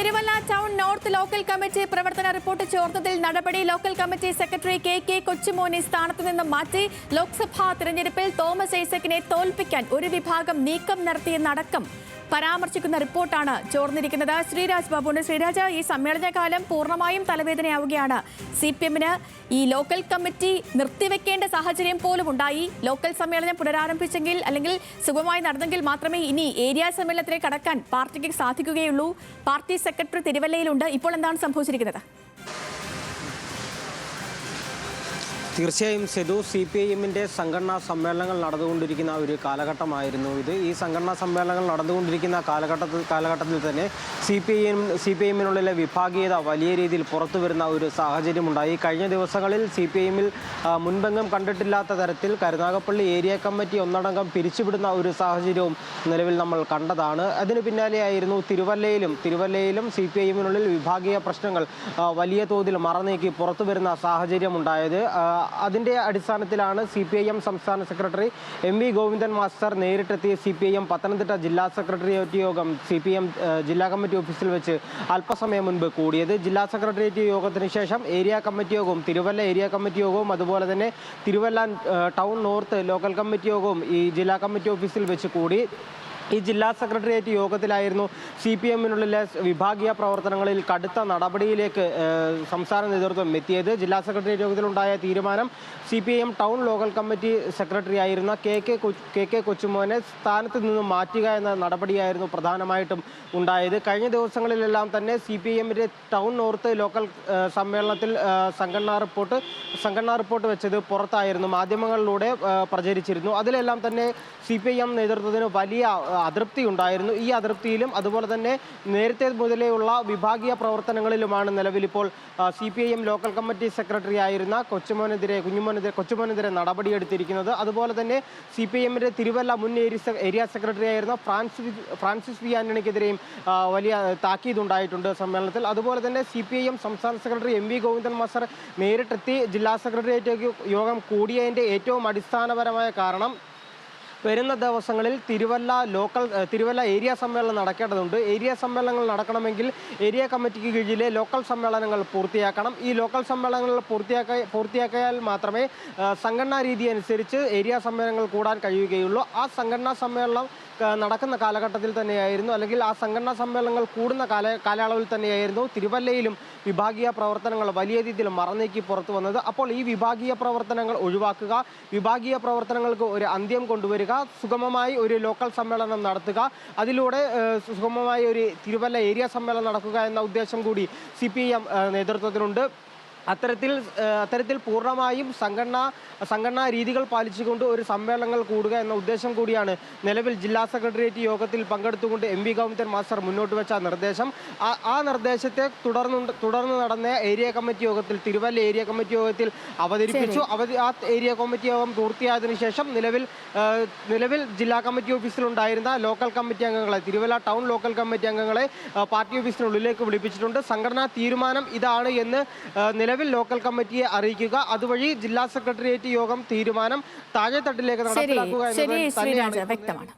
Thiruvalla town north local committee പ്രവർത്തന report ചോർന്നതിൽ നടപടി. Local committee secretary K കൊച്ചുമോനെ സ്ഥാനത്തു നിന്ന് മാറ്റി. ലോക്സഭാ തെരഞ്ഞെടുപ്പിൽ തോമസ് ഐസക്കിനെ തോൽപ്പിക്കാൻ ഒരു വിഭാഗം നീക്കം നടത്തിയെന്നടക്കം പരാമർശിക്കുന്ന റിപ്പോർട്ടാണ് ചോർന്നിരിക്കുന്നത്. ശ്രീരാജ് ബാബുണ്ട്. ശ്രീരാജ്, ഈ സമ്മേളനകാലം പൂർണ്ണമായും തലവേദനയാവുകയാണ്. CPM-ന് ഈ ലോക്കൽ കമ്മിറ്റി നിർത്തിവെക്കേണ്ട സാഹചര്യം പോലും ഉണ്ടായി. ലോക്കൽ സമ്മേളനം പുനരാരംഭിച്ചെങ്കിൽ അല്ലെങ്കിൽ സുഗമമായി നടന്നെങ്കിൽ മാത്രമേ ഇനി ഏരിയ സമ്മേളനത്തിലേക്ക് കടക്കാൻ പാർട്ടിക്ക് സാധിക്കുകയുള്ളൂ. പാർട്ടി സെക്രട്ടറി തിരുവല്ലയിലുണ്ട്. ഇപ്പോൾ എന്താണ് സംഭവിച്ചിരിക്കുന്നത്? തീർച്ചയായും സെതു, CPIM-ന്റെ സംഘടനാ സമ്മേളനങ്ങൾ നടന്നുകൊണ്ടിരിക്കുന്ന ഒരു കാലഘട്ടമായിരുന്നു ഇത്. ഈ സംഘടനാ സമ്മേളനങ്ങൾ നടന്നുകൊണ്ടിരിക്കുന്ന കാലഘട്ടത്തിൽ തന്നെ CPIM-നുള്ളിലെ വിഭാഗീയത വലിയ രീതിയിൽ പുറത്തു വരുന്ന ഒരു സാഹചര്യമുണ്ടായി. കഴിഞ്ഞ ദിവസങ്ങളിൽ CPIM-ൽ മുൻപെങ്ങും കണ്ടിട്ടില്ലാത്ത തരത്തിൽ കരുനാഗപ്പള്ളി ഏരിയ കമ്മിറ്റി ഒന്നടങ്കം പിരിച്ചുവിടുന്ന ഒരു സാഹചര്യവും നിലവിൽ നമ്മൾ കണ്ടതാണ്. അതിന് പിന്നാലെയായിരുന്നു തിരുവല്ലയിലും CPIM-നുള്ളിൽ വിഭാഗീയ പ്രശ്നങ്ങൾ വലിയ തോതിൽ മറനീക്കി പുറത്തു വരുന്ന സാഹചര്യമുണ്ടായത്. അതിൻ്റെ അടിസ്ഥാനത്തിലാണ് CPIM സംസ്ഥാന സെക്രട്ടറി MV ഗോവിന്ദൻ മാസ്റ്റർ നേരിട്ടെത്തി CPIM പത്തനംതിട്ട ജില്ലാ സെക്രട്ടേറിയറ്റ് യോഗം CPIM ജില്ലാ കമ്മിറ്റി ഓഫീസിൽ വെച്ച് അല്പസമയം മുൻപ് കൂടിയത്. ജില്ലാ സെക്രട്ടേറിയറ്റ് യോഗത്തിന് ശേഷം ഏരിയ കമ്മിറ്റി യോഗവും തിരുവല്ല ഏരിയ കമ്മിറ്റി യോഗവും അതുപോലെ തന്നെ Thiruvalla town north local committee യോഗവും ഈ ജില്ലാ കമ്മിറ്റി ഓഫീസിൽ വെച്ച് കൂടി. ഈ ജില്ലാ സെക്രട്ടേറിയറ്റ് യോഗത്തിലായിരുന്നു CPM-നുള്ളിലെ വിഭാഗീയ പ്രവർത്തനങ്ങളിൽ കടുത്ത നടപടിയിലേക്ക് സംസ്ഥാന നേതൃത്വം എത്തിയത്. ജില്ലാ സെക്രട്ടേറിയറ്റ് യോഗത്തിലുണ്ടായ തീരുമാനം CPIM town local committee secretary ആയിരുന്ന കെ കൊച്ചുമോനെ സ്ഥാനത്ത് നിന്ന് മാറ്റുക എന്ന നടപടിയായിരുന്നു പ്രധാനമായിട്ടും ഉണ്ടായത്. കഴിഞ്ഞ ദിവസങ്ങളിലെല്ലാം തന്നെ CPM-ന്റെ ടൗൺ നോർത്ത് ലോക്കൽ സമ്മേളനത്തിൽ സംഘടനാ റിപ്പോർട്ട് വെച്ചത് പുറത്തായിരുന്നു, മാധ്യമങ്ങളിലൂടെ പ്രചരിച്ചിരുന്നു. അതിലെല്ലാം തന്നെ CPIM നേതൃത്വത്തിന് വലിയ അതൃപ്തി ഉണ്ടായിരുന്നു. ഈ അതൃപ്തിയിലും അതുപോലെ തന്നെ നേരത്തെ മുതലേയുള്ള വിഭാഗീയ പ്രവർത്തനങ്ങളിലുമാണ് നിലവിലിപ്പോൾ CPIM ലോക്കൽ കമ്മിറ്റി സെക്രട്ടറി ആയിരുന്ന കൊച്ചുമോനെതിരെ നടപടിയെടുത്തിരിക്കുന്നത്. അതുപോലെ തന്നെ CPM-ന്റെ തിരുവല്ല മുൻ ഏരിയ സെക്രട്ടറി ആയിരുന്ന ഫ്രാൻസിസ് വി ആന്റണിക്കെതിരെയും വലിയ താക്കീതുണ്ടായിട്ടുണ്ട് സമ്മേളനത്തിൽ. അതുപോലെ തന്നെ CPIM സംസ്ഥാന സെക്രട്ടറി MV ഗോവിന്ദൻ മാസ്റ്റർ നേരിട്ടെത്തി ജില്ലാ സെക്രട്ടേറിയറ്റ് യോഗം കൂടിയതിൻ്റെ ഏറ്റവും അടിസ്ഥാനപരമായ കാരണം വരുന്ന ദിവസങ്ങളിൽ തിരുവല്ല ഏരിയ സമ്മേളനം നടക്കേണ്ടതുണ്ട്. ഏരിയ സമ്മേളനങ്ങൾ നടക്കണമെങ്കിൽ ഏരിയ കമ്മിറ്റിക്ക് കീഴിലെ ലോക്കൽ സമ്മേളനങ്ങൾ പൂർത്തിയാക്കണം. ഈ ലോക്കൽ സമ്മേളനങ്ങൾ പൂർത്തിയാക്കിയാൽ മാത്രമേ സംഘടനാ രീതി അനുസരിച്ച് ഏരിയ സമ്മേളനങ്ങൾ കൂടാൻ കഴിയുകയുള്ളൂ. ആ സംഘടനാ സമ്മേളനം നടക്കുന്ന കാലഘട്ടത്തിൽ തന്നെയായിരുന്നു, അല്ലെങ്കിൽ ആ സംഘടനാ സമ്മേളനങ്ങൾ കൂടുന്ന കാലയളവിൽ തന്നെയായിരുന്നു തിരുവല്ലയിലും വിഭാഗീയ പ്രവർത്തനങ്ങൾ വലിയ രീതിയിൽ മറനീക്കി പുറത്തു വന്നത്. അപ്പോൾ ഈ വിഭാഗീയ പ്രവർത്തനങ്ങൾ ഒഴിവാക്കുക, വിഭാഗീയ പ്രവർത്തനങ്ങൾക്ക് ഒരു അന്ത്യം കൊണ്ടുവരിക, സുഗമമായി ഒരു ലോക്കൽ സമ്മേളനം നടത്തുക, അതിലൂടെ സുഗമമായി ഒരു തിരുവല്ല ഏരിയ സമ്മേളനം നടക്കുക എന്ന ഉദ്ദേശം കൂടി CPIM നേതൃത്വത്തിനുണ്ട്. അത്തരത്തിൽ പൂർണ്ണമായും സംഘടനാ രീതികൾ പാലിച്ചുകൊണ്ട് ഒരു സമ്മേളനങ്ങൾ കൂടുക എന്ന ഉദ്ദേശം കൂടിയാണ് നിലവിൽ ജില്ലാ സെക്രട്ടേറിയറ്റ് യോഗത്തിൽ പങ്കെടുത്തുകൊണ്ട് MV ഗോവിന്ദൻ മാസ്റ്റർ മുന്നോട്ട് വെച്ച നിർദ്ദേശം. ആ നിർദ്ദേശത്തെ തുടർന്ന് നടന്ന ഏരിയ കമ്മിറ്റി യോഗത്തിൽ തിരുവല്ല ഏരിയ കമ്മിറ്റി യോഗത്തിൽ അവതരിപ്പിച്ചു. ആ ഏരിയ കമ്മിറ്റി യോഗം പൂർത്തിയായതിനു ശേഷം നിലവിൽ ജില്ലാ കമ്മിറ്റി ഓഫീസിലുണ്ടായിരുന്ന ലോക്കൽ കമ്മിറ്റി അംഗങ്ങളെ, തിരുവല്ല ടൗൺ ലോക്കൽ കമ്മിറ്റി അംഗങ്ങളെ പാർട്ടി ഓഫീസിനുള്ളിലേക്ക് വിളിപ്പിച്ചിട്ടുണ്ട്. സംഘടനാ തീരുമാനം ഇതാണ് എന്ന് നിലവിൽ ലോക്കൽ കമ്മിറ്റിയെ അറിയിക്കുക, അതുവഴി ജില്ലാ സെക്രട്ടേറിയറ്റ് യോഗം തീരുമാനം താഴെത്തട്ടിലേക്ക് നടപ്പിലാക്കുക എന്നത് തന്നെയാണ്. വ്യക്തമാണ്.